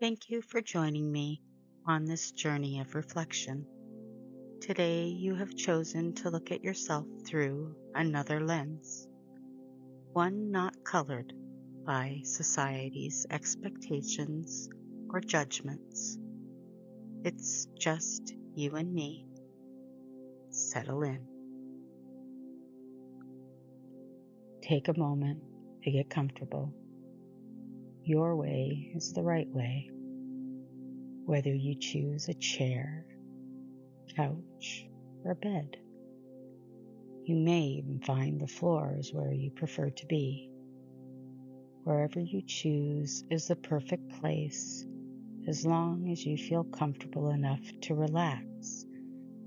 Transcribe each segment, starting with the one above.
Thank you for joining me on this journey of reflection. Today you have chosen to look at yourself through another lens, one not colored by society's expectations or judgments. It's just you and me. Settle in. Take a moment to get comfortable. Your way is the right way, whether you choose a chair, couch, or bed. You may even find the floor is where you prefer to be. Wherever you choose is the perfect place, as long as you feel comfortable enough to relax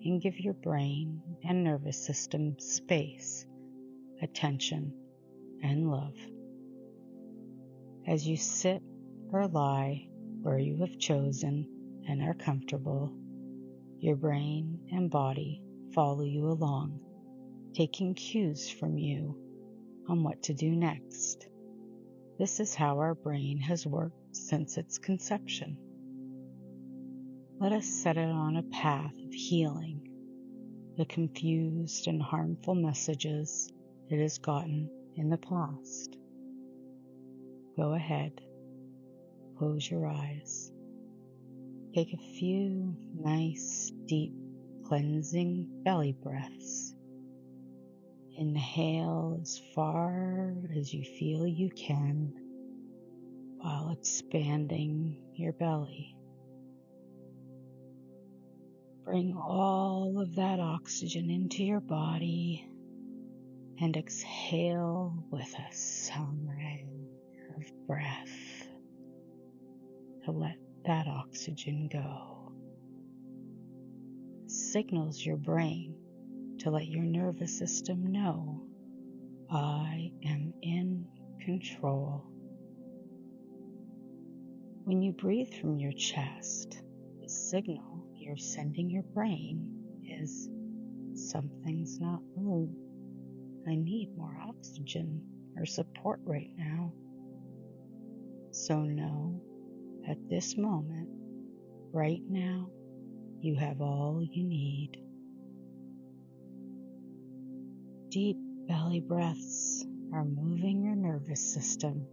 and give your brain and nervous system space, attention, and love. As you sit or lie where you have chosen and are comfortable, your brain and body follow you along, taking cues from you on what to do next. This is how our brain has worked since its conception. Let us set it on a path of healing the confused and harmful messages it has gotten in the past. Go ahead, close your eyes. Take a few nice, deep, cleansing belly breaths. Inhale as far as you feel you can while expanding your belly. Bring all of that oxygen into your body and exhale with a sigh of breath to let that oxygen go. Signals your brain to let your nervous system know, I am in control. When you breathe from your chest, the signal you're sending your brain is, something's not right. I need more oxygen or support right now. So know, at this moment, right now, you have all you need. Deep belly breaths are moving your nervous system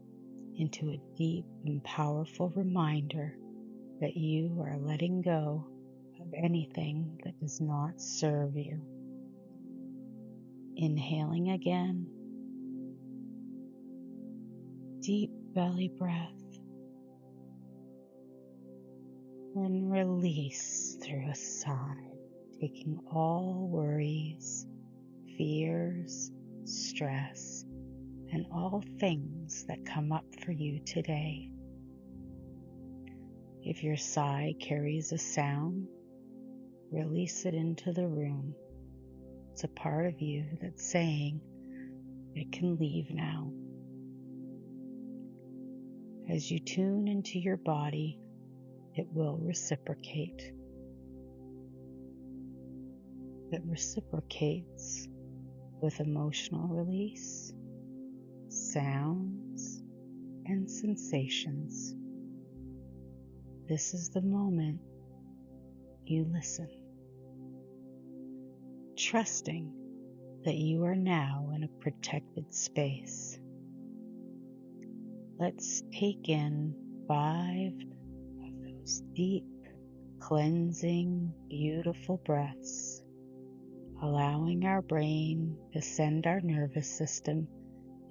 into a deep and powerful reminder that you are letting go of anything that does not serve you. Inhaling again. Deep belly breath. And release through a sigh, taking all worries, fears, stress, and all things that come up for you today. If your sigh carries a sound, release it into the room. It's a part of you that's saying it can leave now. As you tune into your body, it will reciprocate. It reciprocates with emotional release, sounds, and sensations. This is the moment you listen, trusting that you are now in a protected space. Let's take in 5 of those deep, cleansing, beautiful breaths, allowing our brain to send our nervous system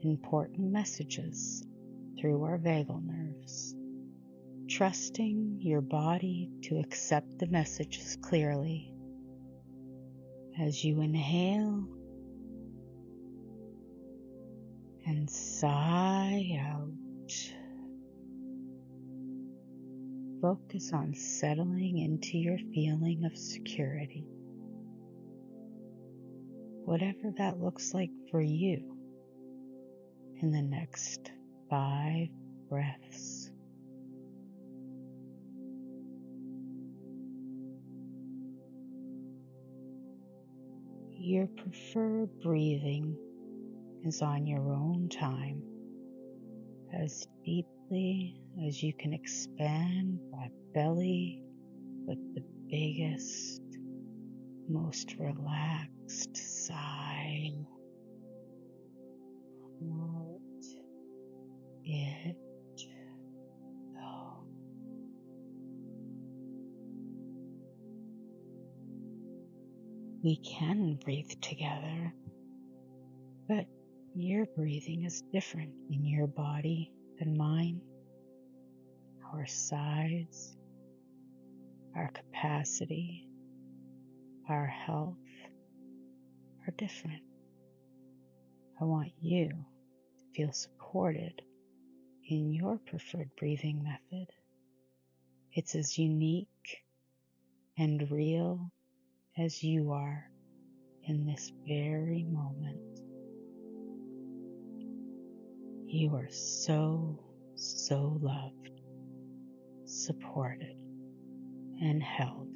important messages through our vagal nerves, trusting your body to accept the messages clearly. As you inhale and sigh out, focus on settling into your feeling of security. Whatever that looks like for you in the next 5 breaths. Your preferred breathing is on your own time, as deeply as as you can expand that belly with the biggest, most relaxed sigh. Let it go. We can breathe together, but your breathing is different in your body than mine. Our size, our capacity, our health are different. I want you to feel supported in your preferred breathing method. It's as unique and real as you are in this very moment. You are so loved, supported, and held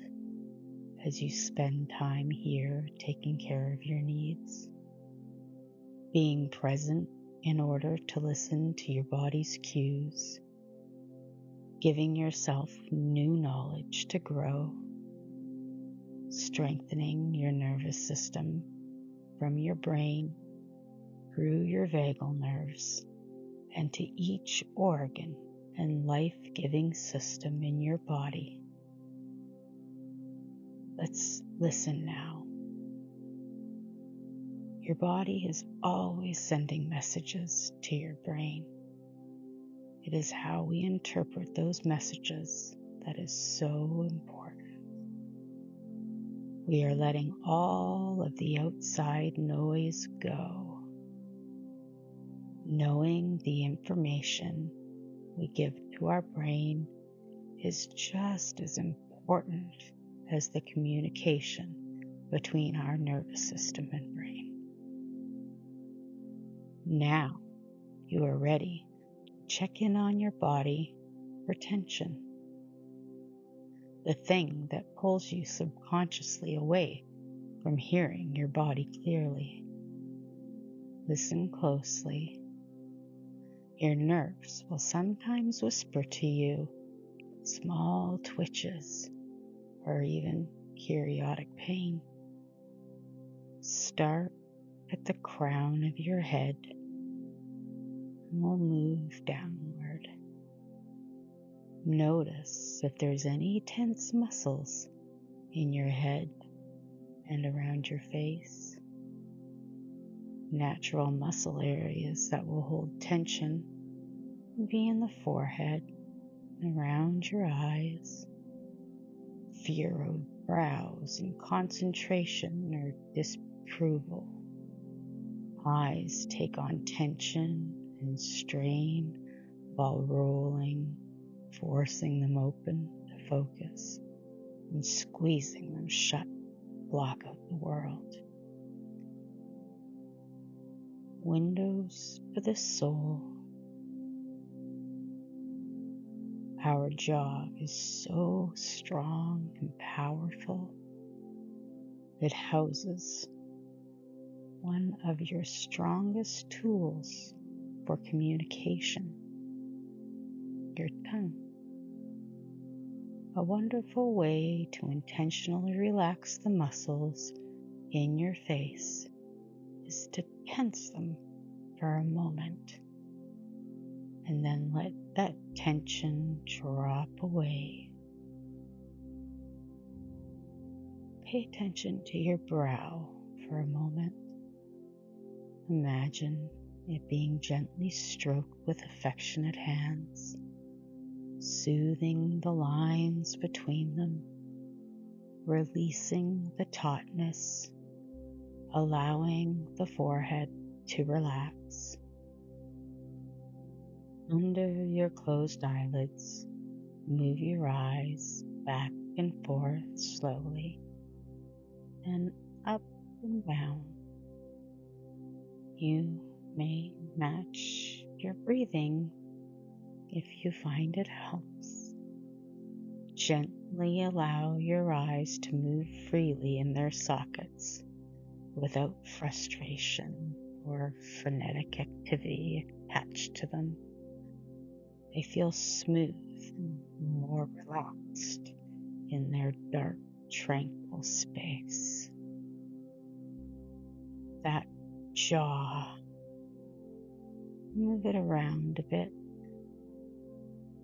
as you spend time here taking care of your needs, being present in order to listen to your body's cues, giving yourself new knowledge to grow, strengthening your nervous system from your brain through your vagal nerves and to each organ and life-giving system in your body. Let's listen now. Your body is always sending messages to your brain. It is how we interpret those messages that is so important. We are letting all of the outside noise go, knowing the information we give to our brain is just as important as the communication between our nervous system and brain. Now you are ready to check in on your body for tension, the thing that pulls you subconsciously away from hearing your body clearly. Listen closely. Your nerves will sometimes whisper to you small twitches or even periodic pain. Start at the crown of your head and we'll move downward. Notice if there's any tense muscles in your head and around your face. Natural muscle areas that will hold tension will be in the forehead and around your eyes, furrowed brows in concentration or disapproval. Eyes take on tension and strain while rolling, forcing them open to focus and squeezing them shut to block out the world. Windows for the soul. Our jaw is so strong and powerful. It houses one of your strongest tools for communication, your tongue. A wonderful way to intentionally relax the muscles in your face is to tense them for a moment and then let that tension drop away. Pay attention to your brow for a moment. Imagine it being gently stroked with affectionate hands, soothing the lines between them, releasing the tautness, allowing the forehead to relax. Under your closed eyelids, move your eyes back and forth slowly, and up and down. You may match your breathing if you find it helps. Gently allow your eyes to move freely in their sockets without frustration or frenetic activity attached to them. They feel smooth and more relaxed in their dark, tranquil space. That jaw, move it around a bit,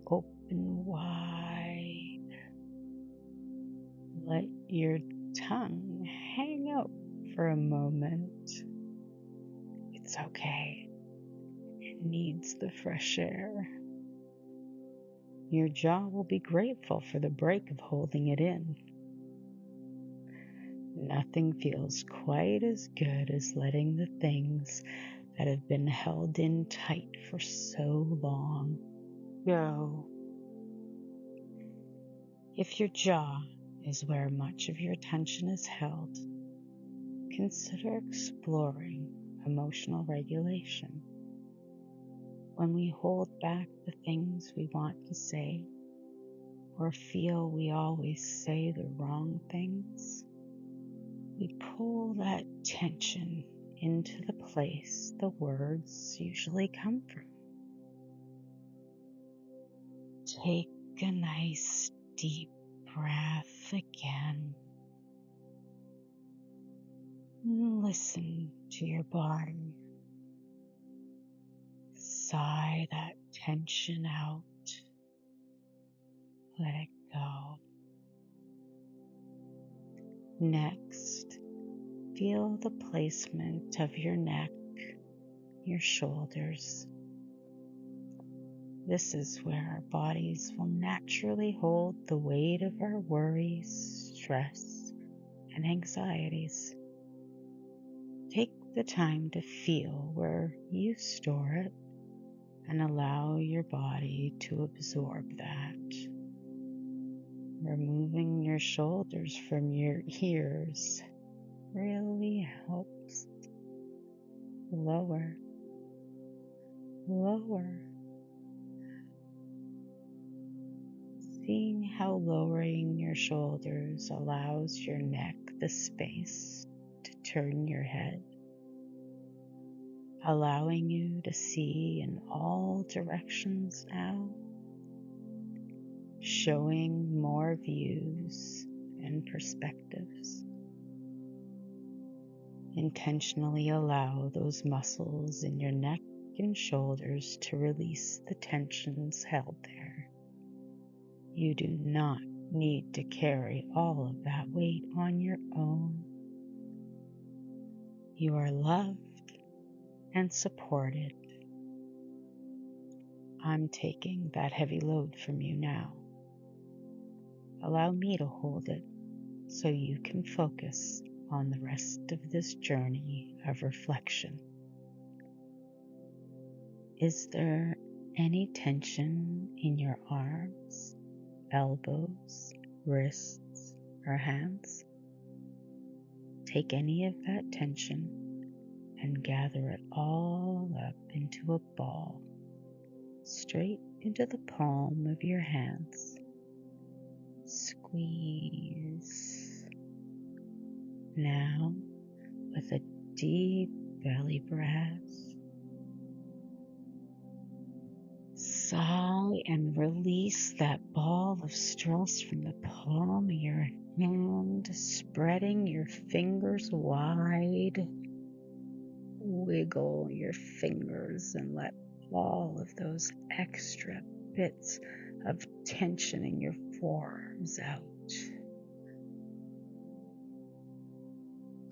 open wide. Let your tongue hang out for a moment. It's okay. It needs the fresh air. Your jaw will be grateful for the break of holding it in. Nothing feels quite as good as letting the things that have been held in tight for so long go. If your jaw is where much of your attention is held, consider exploring emotional regulation. When we hold back the things we want to say, or feel we always say the wrong things, we pull that tension into the place the words usually come from. Take a nice deep breath again. Listen to your body. Sigh that tension out. Let it go. Next, feel the placement of your neck, your shoulders. This is where our bodies will naturally hold the weight of our worries, stress, and anxieties. Take the time to feel where you store it and allow your body to absorb that. Removing your shoulders from your ears really helps. Lower, lower. Seeing how lowering your shoulders allows your neck the space to turn your head, allowing you to see in all directions now, showing more views and perspectives. Intentionally allow those muscles in your neck and shoulders to release the tensions held there. You do not need to carry all of that weight on your own. You are loved and supported. I'm taking that heavy load from you now. Allow me to hold it so you can focus on the rest of this journey of reflection. Is there any tension in your arms, elbows, wrists, or hands? Take any of that tension and gather it all up into a ball, straight into the palm of your hands. Squeeze. Now, with a deep belly breath, sigh and release that ball of stress from the palm of your hand, spreading your fingers wide. Wiggle your fingers and let all of those extra bits of tension in your forearms out.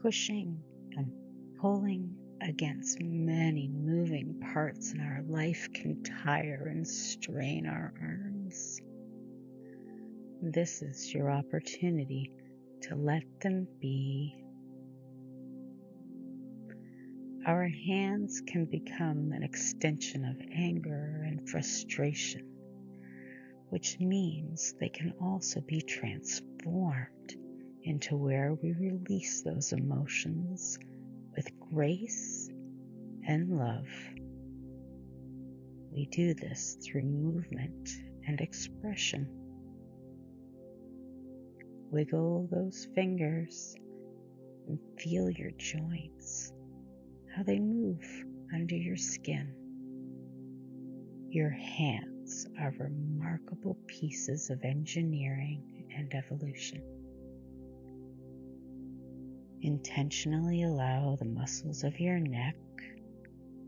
Pushing and pulling against many moving parts in our life can tire and strain our arms. This is your opportunity to let them be. Our hands can become an extension of anger and frustration, which means they can also be transformed into where we release those emotions with grace and love. We do this through movement and expression. Wiggle those fingers and feel your joints, how they move under your skin. Your hands thoughts are remarkable pieces of engineering and evolution. Intentionally allow the muscles of your neck,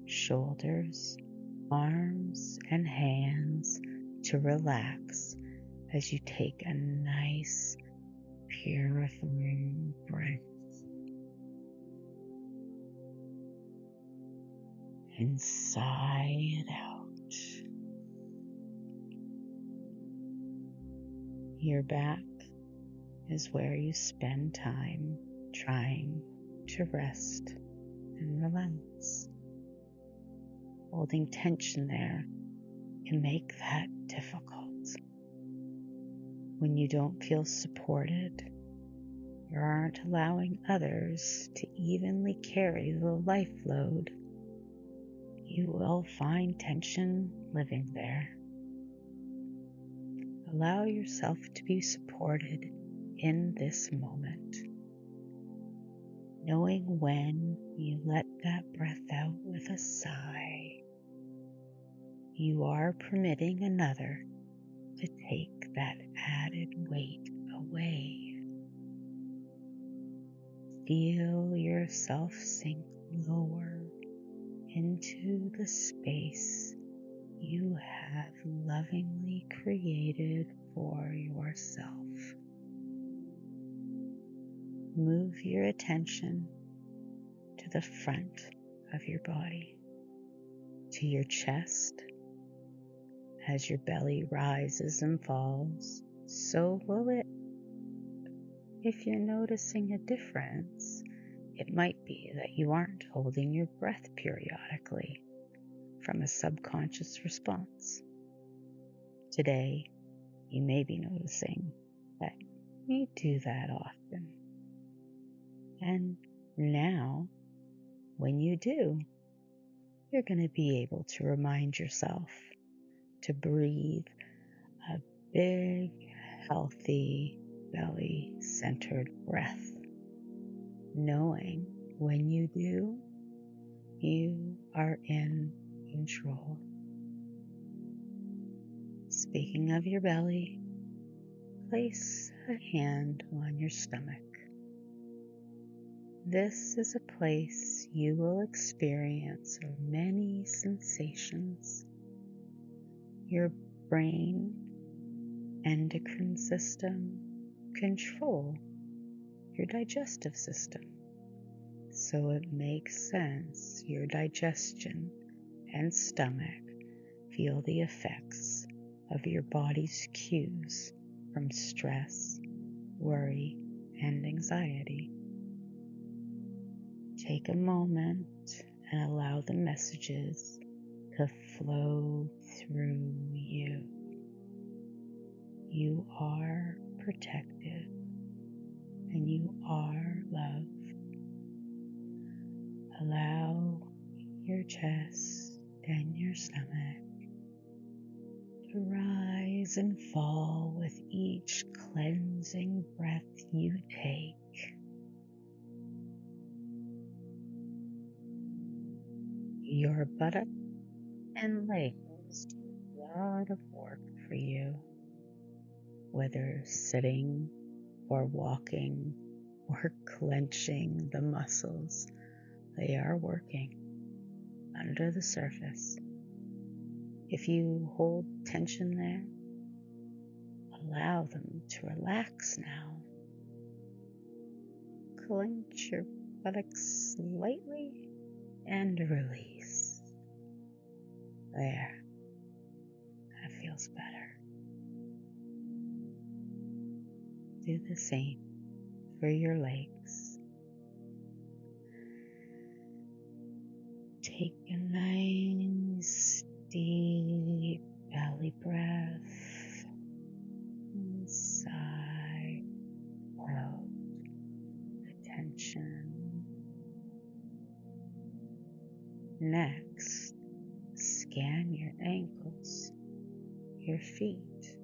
shoulders, arms, and hands to relax as you take a nice, purifying breath. And sigh it out. Your back is where you spend time trying to rest and relax. Holding tension there can make that difficult. When you don't feel supported, you aren't allowing others to evenly carry the life load, you will find tension living there. Allow yourself to be supported in this moment, knowing when you let that breath out with a sigh, you are permitting another to take that added weight away. Feel yourself sink lower into the space you have lovingly created for yourself. Move your attention to the front of your body, to your chest. As your belly rises and falls, so will it. If you're noticing a difference, it might be that you aren't holding your breath periodically from a subconscious response. Today, you may be noticing that you do that often. And now, when you do, you're going to be able to remind yourself to breathe a big, healthy, belly-centered breath, knowing when you do, you are in control. Speaking of your belly, place a hand on your stomach. This is a place you will experience many sensations. Your brain, endocrine system control your digestive system. So it makes sense your digestion and stomach feel the effects of your body's cues from stress, worry, and anxiety. Take a moment and allow the messages to flow through you. You are protected and you are loved. Allow your chest and your stomach to rise and fall with each cleansing breath you take. Your buttock and legs do a lot of work for you, whether sitting or walking or clenching the muscles. They are working under the surface. If you hold tension there, allow them to relax now. Clench your buttocks slightly and release. There. That feels better. Do the same for your legs. Take a nice deep belly breath and sigh out the tension. Next, scan your ankles, your feet,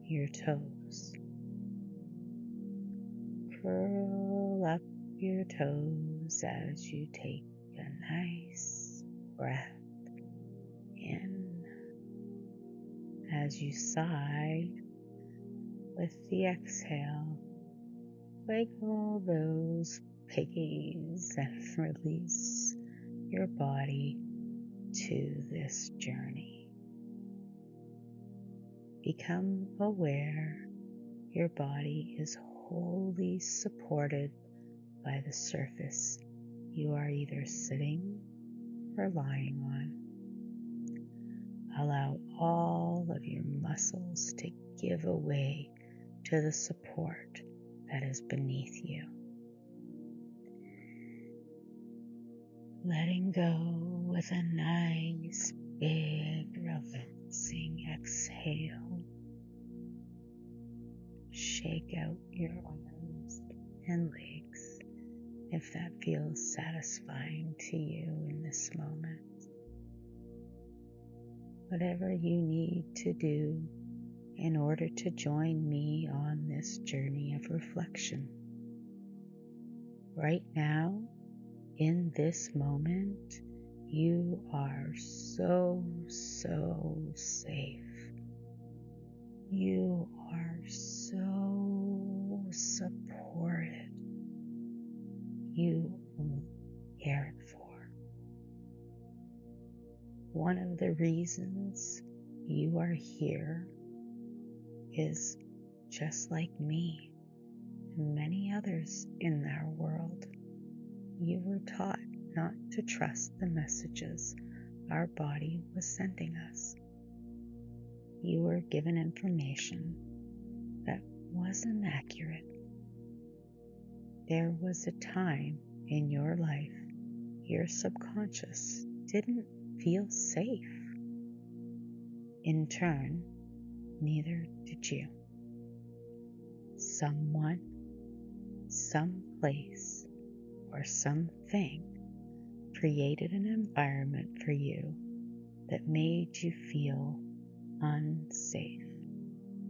your toes. Curl up your toes as you take a nice breath in as you sigh with the exhale, wiggle those piggies and release your body to this journey. Become aware your body is wholly supported by the surface you are either sitting or lying on. Allow all of your muscles to give away to the support that is beneath you. Letting go with a nice, big, relaxing exhale. Shake out your arms and legs if that feels satisfying to you in this moment. Whatever you need to do in order to join me on this journey of reflection. Right now, in this moment, you are so safe. You are so supported. You are cared for. One of the reasons you are here is just like me and many others in our world. You were taught not to trust the messages our body was sending us. You were given information that wasn't accurate. There was a time in your life your subconscious didn't feel safe. In turn, neither did you. Someone, someplace, or something created an environment for you that made you feel unsafe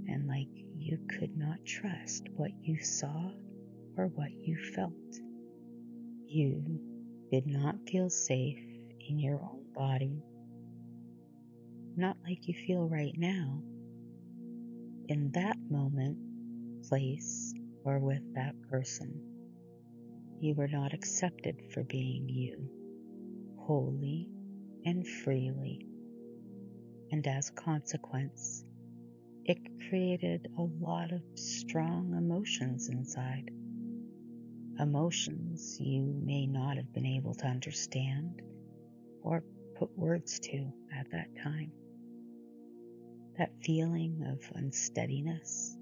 and like you could not trust what you saw or what you felt. You did not feel safe in your own body, not like you feel right now, in that moment, place, or with that person. You were not accepted for being you, wholly and freely, and as a consequence, it created a lot of strong emotions inside. Emotions you may not have been able to understand or put words to at that time. That feeling of unsteadiness,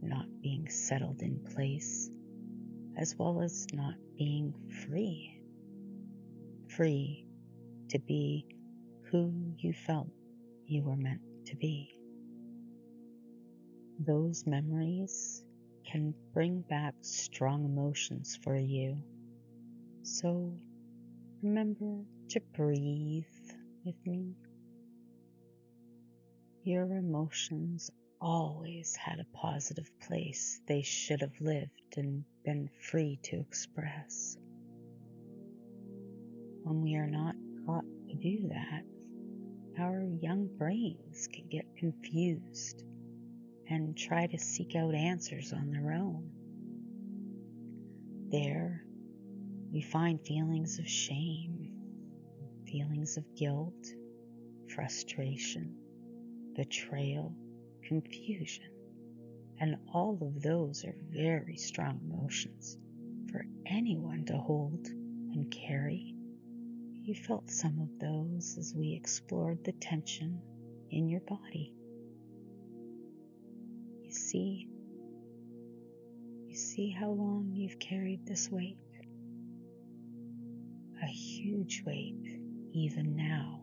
not being settled in place, as well as not being free. Free to be who you felt you were meant to be. Those memories can bring back strong emotions for you. So remember to breathe with me. Your emotions always had a positive place they should have lived and been free to express. When we are not taught to do that, our young brains can get confused and try to seek out answers on their own. There, we find feelings of shame, feelings of guilt, frustration, betrayal, confusion, and all of those are very strong emotions for anyone to hold and carry. You felt some of those as we explored the tension in your body. You see how long you've carried this weight? A huge weight, even now.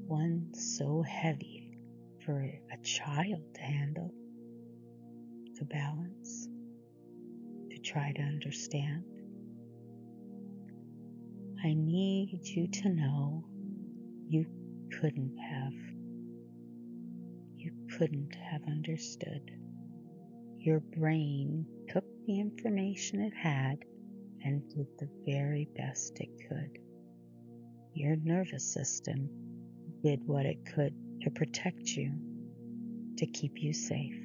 One so heavy for a child to handle, to balance, to try to understand. I need you to know you couldn't have understood. Your brain took the information it had and did the very best it could. Your nervous system did what it could to protect you, to keep you safe.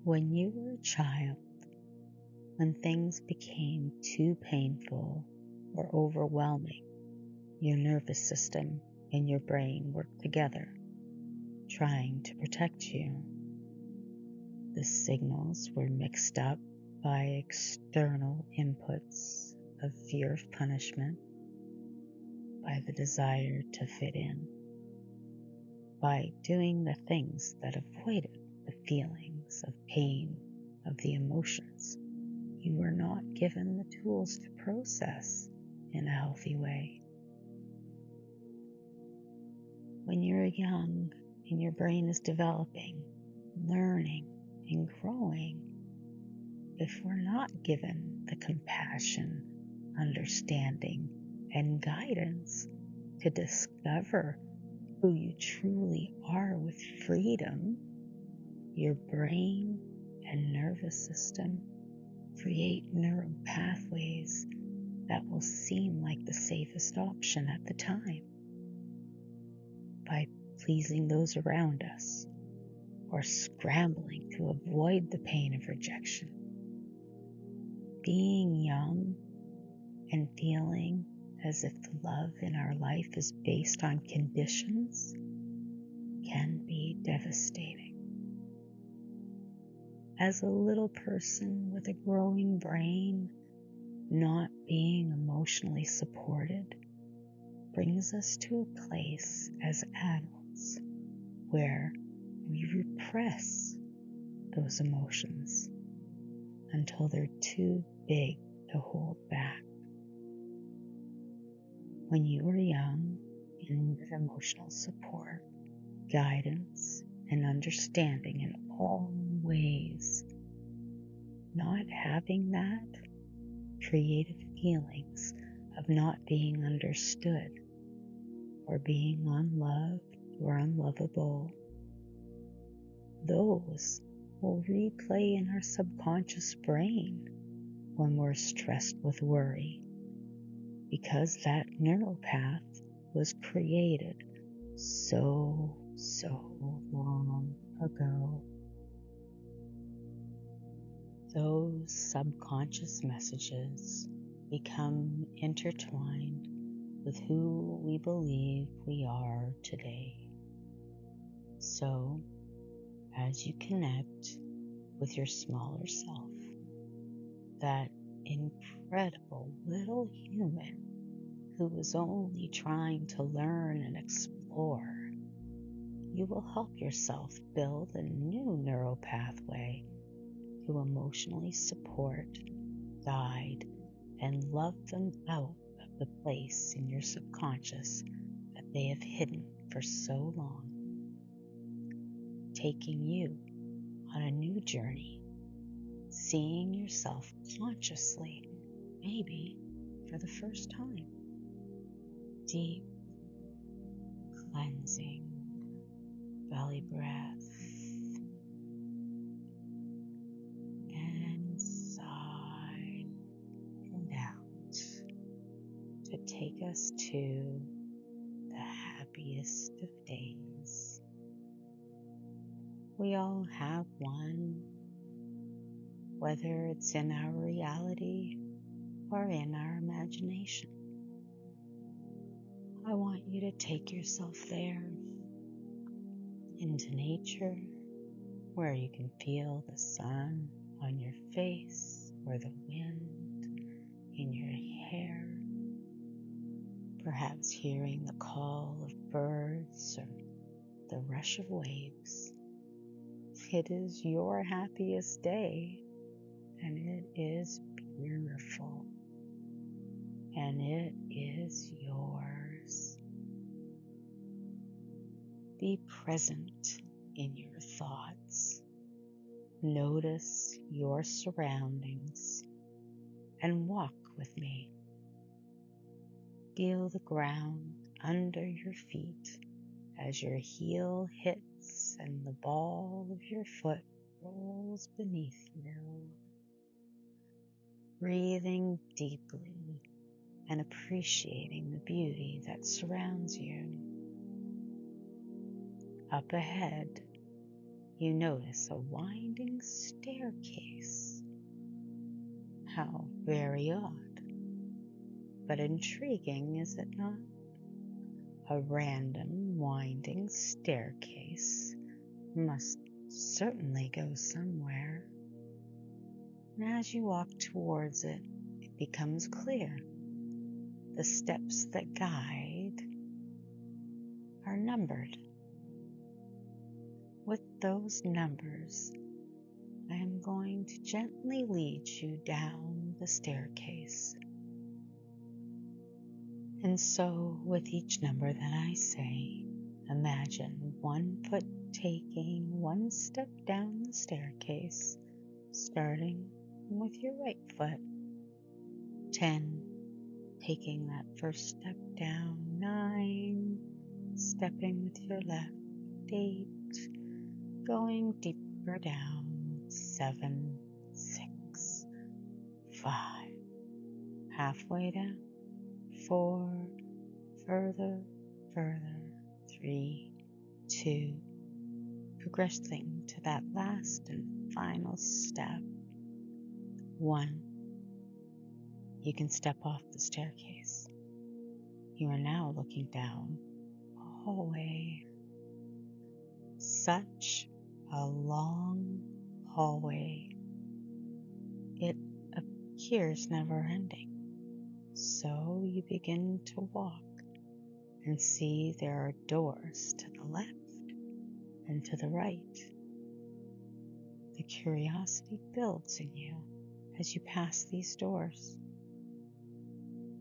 When you were a child, when things became too painful or overwhelming, your nervous system and your brain worked together, trying to protect you. The signals were mixed up by external inputs of fear of punishment, by the desire to fit in, by doing the things that avoided the feelings of pain, of the emotions. You were not given the tools to process in a healthy way. When you're young and your brain is developing, learning, and growing, if we're not given the compassion, understanding, and guidance to discover who you truly are with freedom, your brain and nervous system create neuropathways that will seem like the safest option at the time. By pleasing those around us or scrambling to avoid the pain of rejection. Being young and feeling as if the love in our life is based on conditions can be devastating. As a little person with a growing brain, not being emotionally supported brings us to a place as adults where we repress those emotions until they're too big to hold back. When you were young and needed emotional support, guidance, and understanding in all ways, not having that created feelings of not being understood or being unloved or unlovable. Those will replay in our subconscious brain when we're stressed with worry, because that neuropath was created so long ago. Those subconscious messages become intertwined with who we believe we are today. So, as you connect with your smaller self, that incredible little human who was only trying to learn and explore, you will help yourself build a new neural pathway to emotionally support, guide, and love them out of the place in your subconscious that they have hidden for so long, taking you on a new journey, seeing yourself consciously, maybe for the first time. Deep, cleansing belly breath, and sigh and out to take us to the happiest of days. We all have one, whether it's in our reality or in our imagination. I want you to take yourself there, into nature, where you can feel the sun on your face or the wind in your hair, perhaps hearing the call of birds or the rush of waves. It is your happiest day, and it is beautiful, and it is yours. Be present in your thoughts. Notice your surroundings and walk with me. Feel the ground under your feet as your heel hits and the ball of your foot rolls beneath you. Breathing deeply and appreciating the beauty that surrounds you. Up ahead, you notice a winding staircase. How very odd, but intriguing, is it not? A random winding staircase must certainly go somewhere. And as you walk towards it, it becomes clear. The steps that guide are numbered. With those numbers, I am going to gently lead you down the staircase. And so, with each number that I say, imagine one foot taking one step down the staircase, starting with your right foot. 10, taking that first step down. 9, stepping with your left. 8, going deeper down. 7, 6, 5, halfway down. 4, further. 3, 2, progressing to that last and final step. 1, you can step off the staircase. You are now looking down a hallway. Such a long hallway. It appears never ending. So you begin to walk and see there are doors to the left and to the right. The curiosity builds in you as you pass these doors.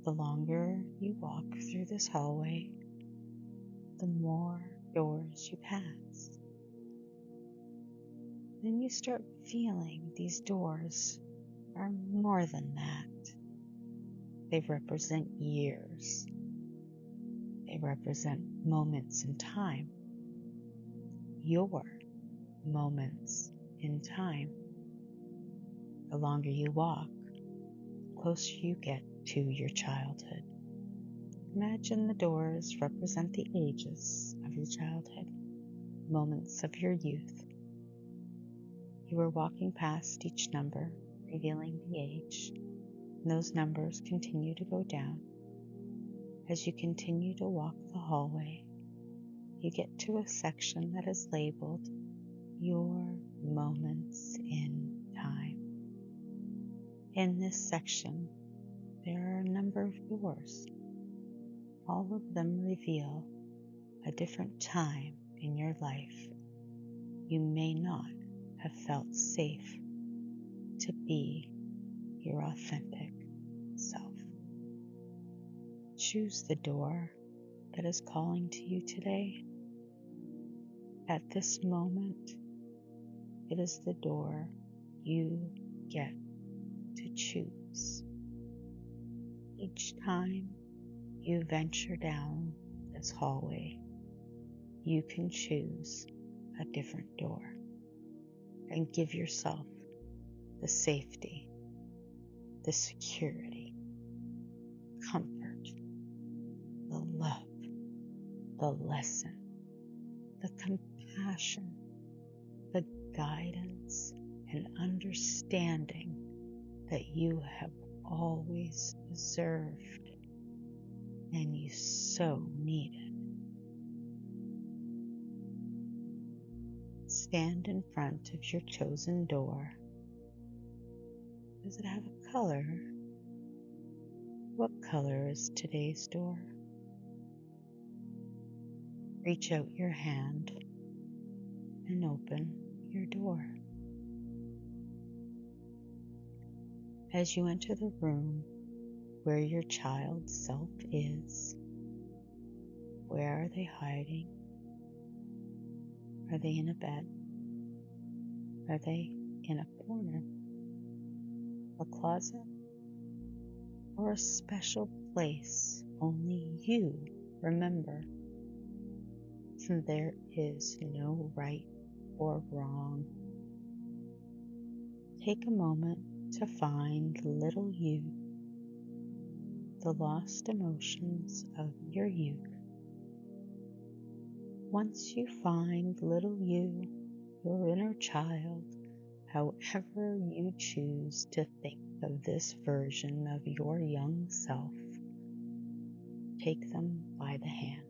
The longer you walk through this hallway, the more doors you pass. Then you start feeling these doors are more than that. They represent years. They represent moments in time. Your moments in time. The longer you walk, the closer you get to your childhood. Imagine the doors represent the ages of your childhood, moments of your youth. You are walking past each number, revealing the age, and those numbers continue to go down. As you continue to walk the hallway, you get to a section that is labeled Your Moments in Time. In this section, there are a number of doors. All of them reveal a different time in your life. You may not have felt safe to be your authentic self. Choose the door that is calling to you today. At this moment, it is the door you get to choose. Each time you venture down this hallway, you can choose a different door and give yourself the safety, the security, comfort, the love, the lesson, the compassion, the guidance and understanding that you have always deserved and you so needed. Stand in front of your chosen door. Does it have a color? What color is today's door? Reach out your hand and open your door. As you enter the room where your child's self is, where are they hiding? Are they in a bed? Are they in a corner? A closet? Or a special place only you remember? There is no right or wrong. Take a moment to find little you, the lost emotions of your youth. Once you find little you, your inner child, however you choose to think of this version of your young self, take them by the hand.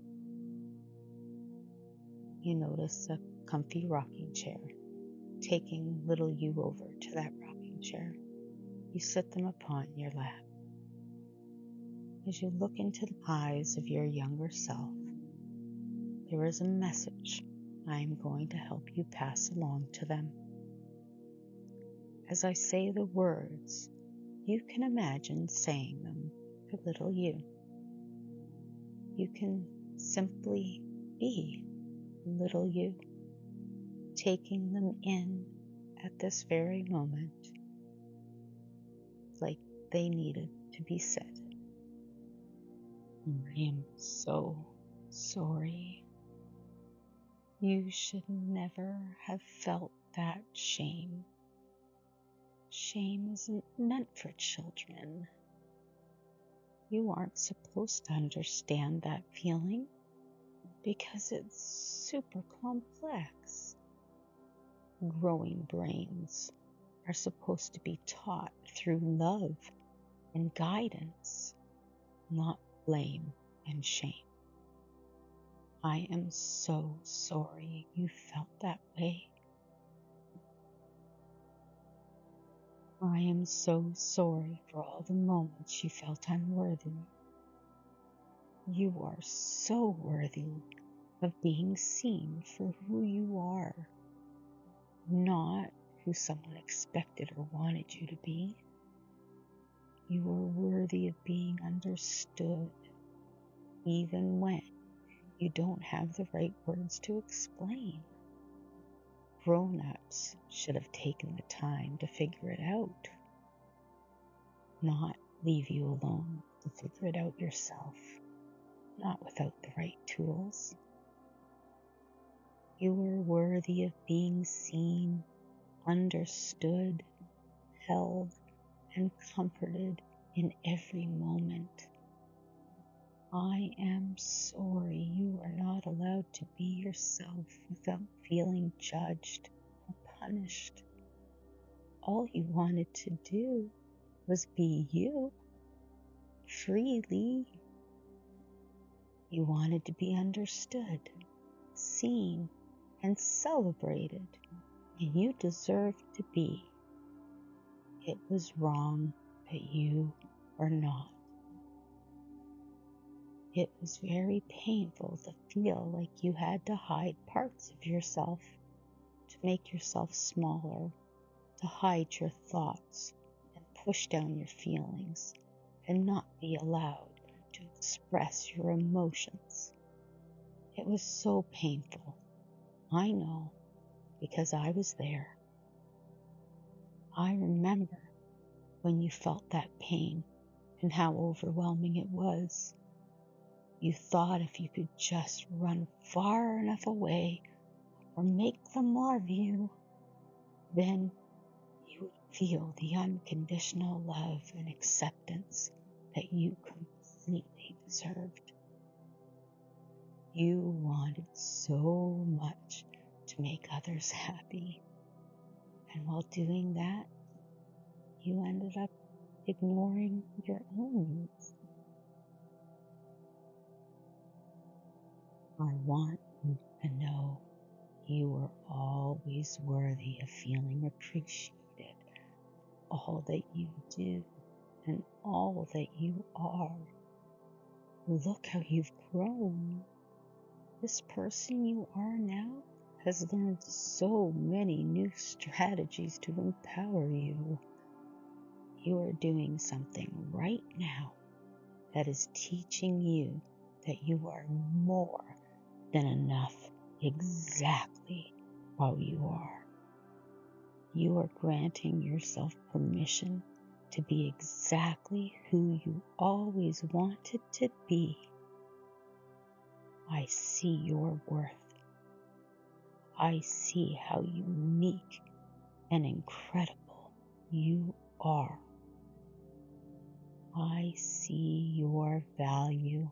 You notice a comfy rocking chair. Taking little you over to that rocking chair, you sit them upon your lap. As you look into the eyes of your younger self, there is a message I am going to help you pass along to them. As I say the words, you can imagine saying them to little you. You can simply be little you, taking them in at this very moment, like they needed to be said. I am so sorry. You should never have felt that shame. Shame isn't meant for children. You aren't supposed to understand that feeling because it's super complex. Growing brains are supposed to be taught through love and guidance, not blame and shame. I am so sorry you felt that way. I am so sorry for all the moments you felt unworthy. You are so worthy of being seen for who you are, not who someone expected or wanted you to be. You are worthy of being understood, even when you don't have the right words to explain. Grown-ups should have taken the time to figure it out, not leave you alone to figure it out yourself, not without the right tools. You are worthy of being seen, understood, held, and comforted in every moment. I am sorry you are not allowed to be yourself without feeling judged or punished. All you wanted to do was be you, freely. You wanted to be understood, seen, and celebrated, and you deserved to be. It was wrong that you were not. It was very painful to feel like you had to hide parts of yourself, to make yourself smaller, to hide your thoughts and push down your feelings and not be allowed to express your emotions. It was so painful. I know, because I was there. I remember when you felt that pain and how overwhelming it was. You thought if you could just run far enough away or make them love you, then you would feel the unconditional love and acceptance that you completely deserved. You wanted so much to make others happy, and while doing that, you ended up ignoring your own needs. I want you to know you are always worthy of feeling appreciated, all that you do and all that you are. Look how you've grown. This person you are now has learned so many new strategies to empower you. You are doing something right now that is teaching you that you are more than enough exactly how you are. You are granting yourself permission to be exactly who you always wanted to be. I see your worth. I see how unique and incredible you are. I see your value.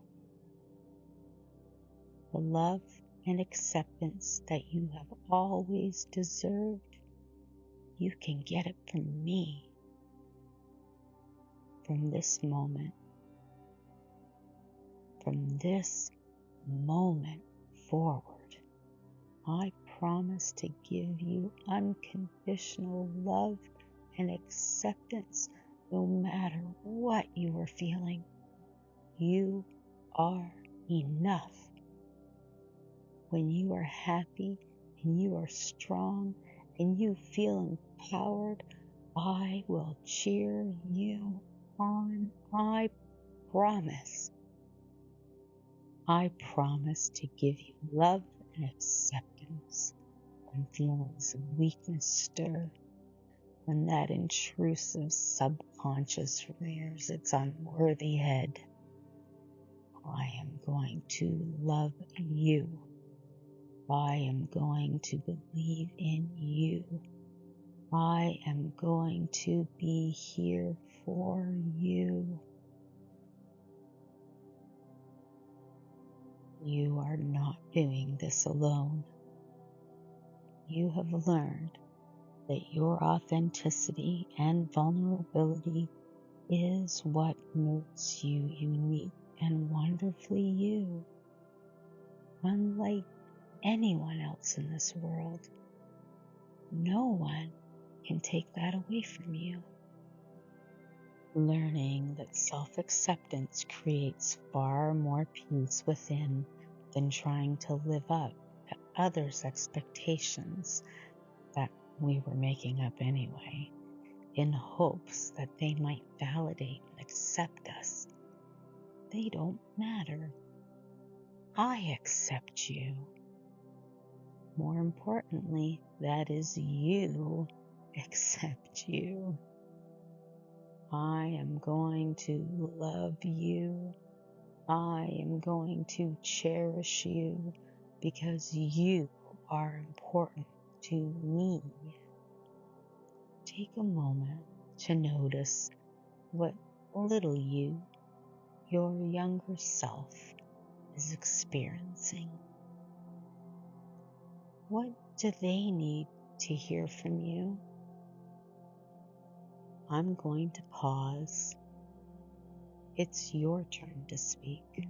The love and acceptance that you have always deserved, you can get it from me. From this moment, forward, I promise to give you unconditional love and acceptance no matter what you are feeling. You are enough. When you are happy and you are strong and you feel empowered, I will cheer you on. I promise. I promise to give you love and acceptance when feelings of weakness stir, when that intrusive subconscious rears its unworthy head. I am going to love you. I am going to believe in you. I am going to be here for you. You are not doing this alone. You have learned that your authenticity and vulnerability is what makes you unique and wonderfully you, unlike anyone else in this world. No one can take that away from you. Learning that self-acceptance creates far more peace within than trying to live up to others' expectations that we were making up anyway, in hopes that they might validate and accept us. They don't matter. I accept you. More importantly, that is you accept you. I am going to love you. I am going to cherish you because you are important to me. Take a moment to notice what little you, your younger self, is experiencing. What do they need to hear from you? I'm going to pause. It's your turn to speak.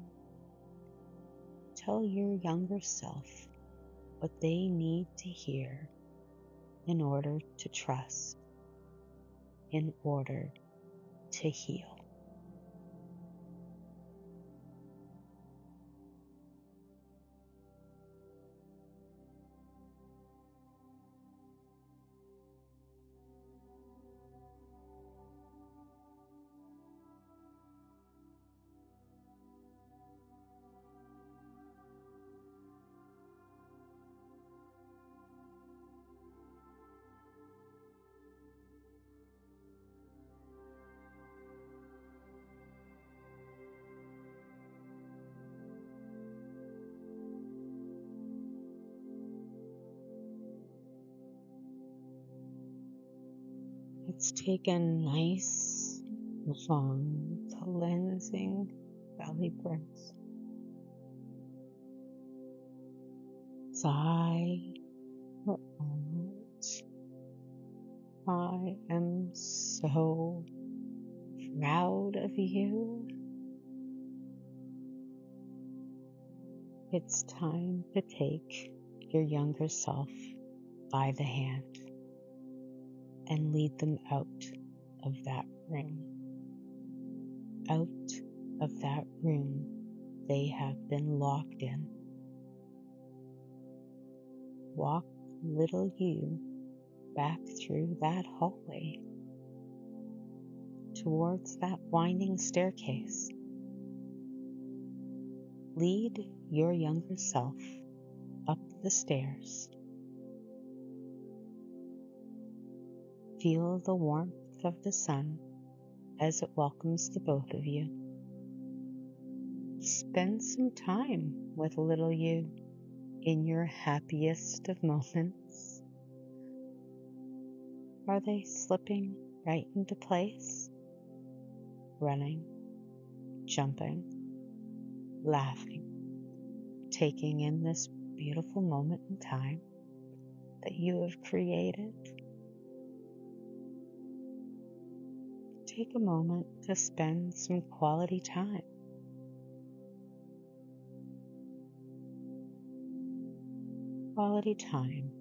Tell your younger self what they need to hear in order to trust, in order to heal. Let's take a nice, long, cleansing belly breath. Sigh out. I am so proud of you. It's time to take your younger self by the hand and lead them out of that room. Out of that room they have been locked in. Walk little you back through that hallway towards that winding staircase. Lead your younger self up the stairs. Feel the warmth of the sun as it welcomes the both of you. Spend some time with little you in your happiest of moments. Are they slipping right into place? Running, jumping, laughing, taking in this beautiful moment in time that you have created. Take a moment to spend some quality time. Quality time,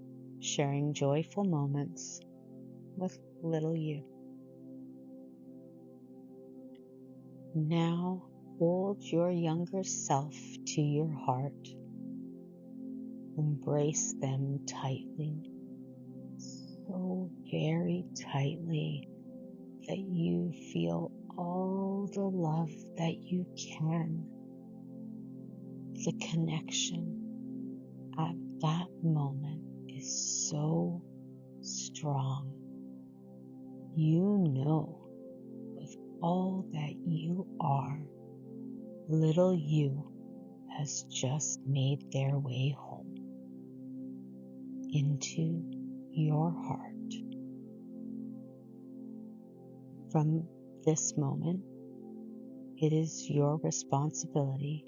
sharing joyful moments with little you. Now hold your younger self to your heart. Embrace them tightly, so very tightly that you feel all the love that you can. The connection at that moment is so strong. You know, with all that you are, little you has just made their way home into your heart. From this moment, it is your responsibility,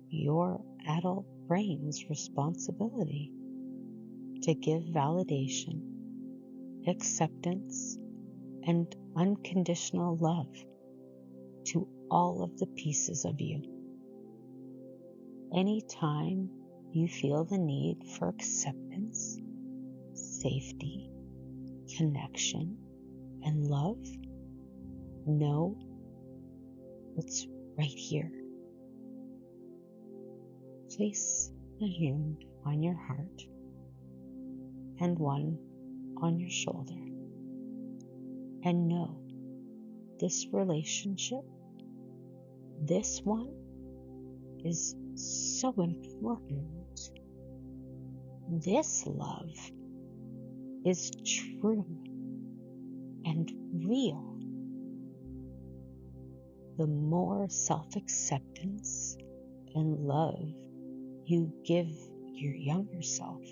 your adult brain's responsibility, to give validation, acceptance, and unconditional love to all of the pieces of you. Anytime you feel the need for acceptance, safety, connection, and love, know it's right here. Place a hand on your heart and one on your shoulder, and know this relationship, this one, is so important. This love is true and real. The more self-acceptance and love you give your younger self,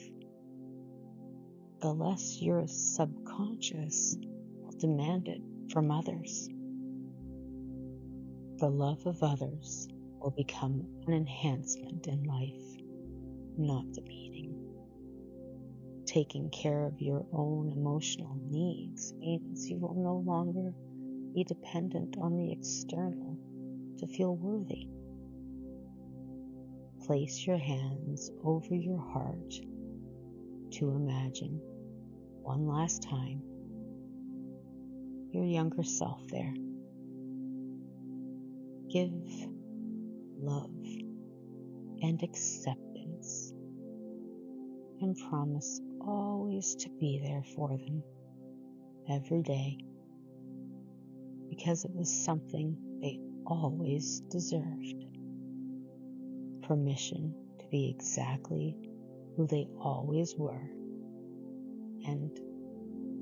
the less your subconscious will demand it from others. The love of others will become an enhancement in life, not the beating. Taking care of your own emotional needs means you will no longer be dependent on the external to feel worthy. Place your hands over your heart to imagine one last time your younger self there. Give love and acceptance and promise always to be there for them every day, because it was something they always deserved. Permission to be exactly who they always were, and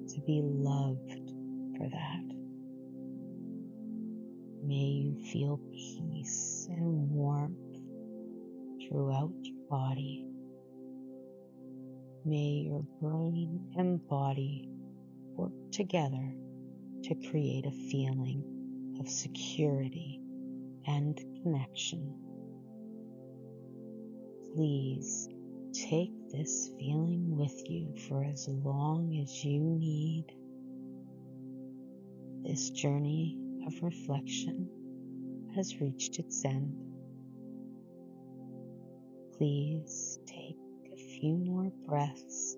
to be loved for that. May you feel peace and warmth throughout your body. May your brain and body work together to create a feeling of security and connection. Please take this feeling with you for as long as you need. This journey of reflection has reached its end. Please take a few more breaths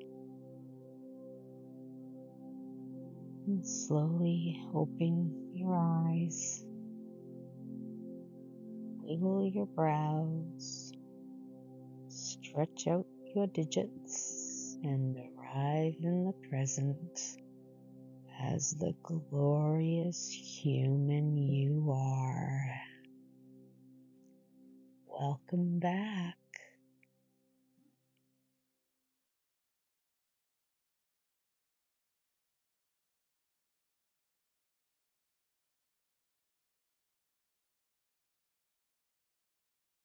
and slowly open your eyes. Wiggle your brows, stretch out your digits, and arrive in the present as the glorious human you are. Welcome back.